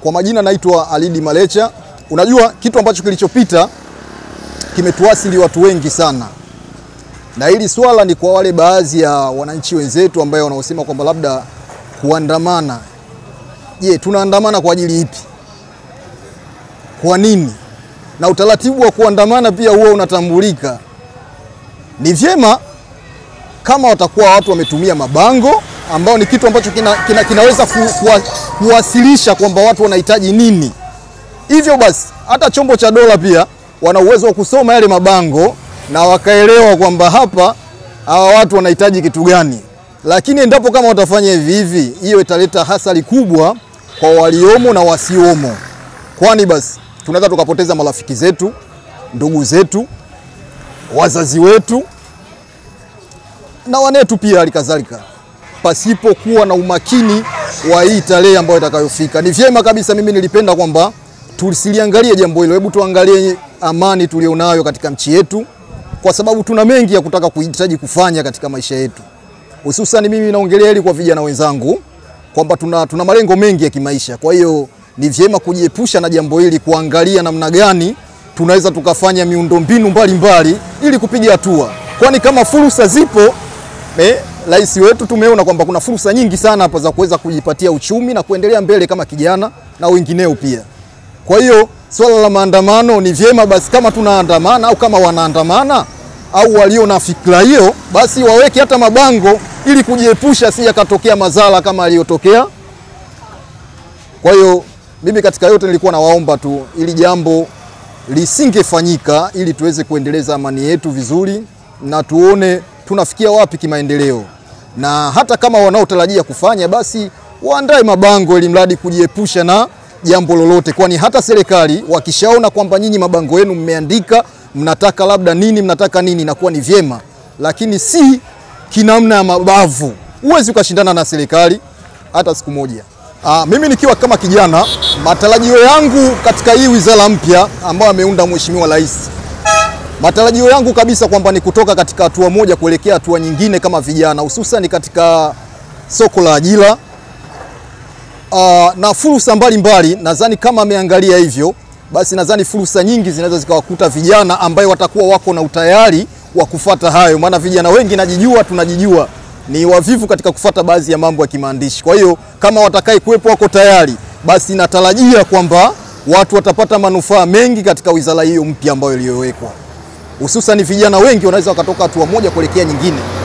Kwa majina naitwa Alidi Malecha. Unajua kitu ambacho kilichopita kimetuasili watu wengi sana. Na hili swala ni kwa wale baadhi ya wananchi wenzetu ambao wanaosema kwamba labda kuandamana. Je, tunaandamana kwa ajili ipi? Kwa nini? Na utaratibu wa kuandamana pia huwa unatambulika. Ni vyema kama watakuwa watu wametumia mabango ambao ni kitu ambacho kinaweza kuwasilisha kwamba watu wanahitaji nini. Hivyo basi hata chombo cha dola pia wana uwezo wa kusoma yale mabango na wakaelewa kwamba hapa hawa watu wanahitaji kitu gani. Lakini endapo kama watafanya hivi, hiyo italeta hasara kubwa kwa waliomo na wasiomo. Kwani basi tunaweza tukapoteza marafiki zetu, ndugu zetu, wazazi wetu na wanetu pia alikadhalika, pasipo kuwa na umakini wa hii tarehe ambayo itakayofika. Ni vyema kabisa, mimi nilipenda kwamba tusiliangalie jambo hilo. Hebu tuangalie amani tulionayo katika nchi yetu, kwa sababu tuna mengi ya kutaka kuhitaji kufanya katika maisha yetu. Hususan mimi naongelea hili kwa vijana wenzangu kwamba tuna malengo mengi ya kimaisha. Kwa hiyo ni vyema kujiepusha na jambo hili, kuangalia namna gani tunaweza tukafanya miundombinu mbalimbali ili kupiga hatua. Kwani kama fursa zipo, rais wetu tumeona kwamba kuna fursa nyingi sana hapa za kuweza kujipatia uchumi na kuendelea mbele kama kijana na wengineo pia. Kwa hiyo swala la maandamano ni vyema basi kama tunaandamana au kama wanaandamana au walio na fikra hiyo, basi waweke hata mabango ili kujiepusha si yakatokea madhara kama aliyotokea. Kwa hiyo mimi katika yote nilikuwa nawaomba tu ili jambo lisingefanyika, ili tuweze kuendeleza amani yetu vizuri na tuone tunafikia wapi kimaendeleo. Na hata kama wanaotarajia kufanya, basi waandae mabango ili mradi kujiepusha na jambo lolote. Kwani hata serikali wakishaona kwamba nyinyi mabango yenu mmeandika mnataka labda nini, mnataka nini, inakuwa ni vyema, lakini si kinamna ya mabavu. Huwezi ukashindana na serikali hata siku moja. Mimi nikiwa kama kijana, matarajio yangu katika hii wizara mpya ambayo ameunda Mheshimiwa Rais, matarajio yangu kabisa kwamba ni kutoka katika hatua moja kuelekea hatua nyingine kama vijana, hususan katika soko la ajira na fursa mbalimbali. Nadhani kama ameangalia hivyo, basi nadhani fursa nyingi zinaweza zikawakuta vijana ambao watakuwa wako na utayari wa kufuata hayo. Maana vijana wengi tunajijua ni wavivu katika kufuata baadhi ya mambo ya kimaandishi. Kwa hiyo kama watakaye kuwepo wako tayari, basi natarajia kwamba watu watapata manufaa mengi katika wizara hiyo mpya ambayo iliyowekwa. Hususan vijana wengi wanaweza wakatoka hatua moja kuelekea nyingine.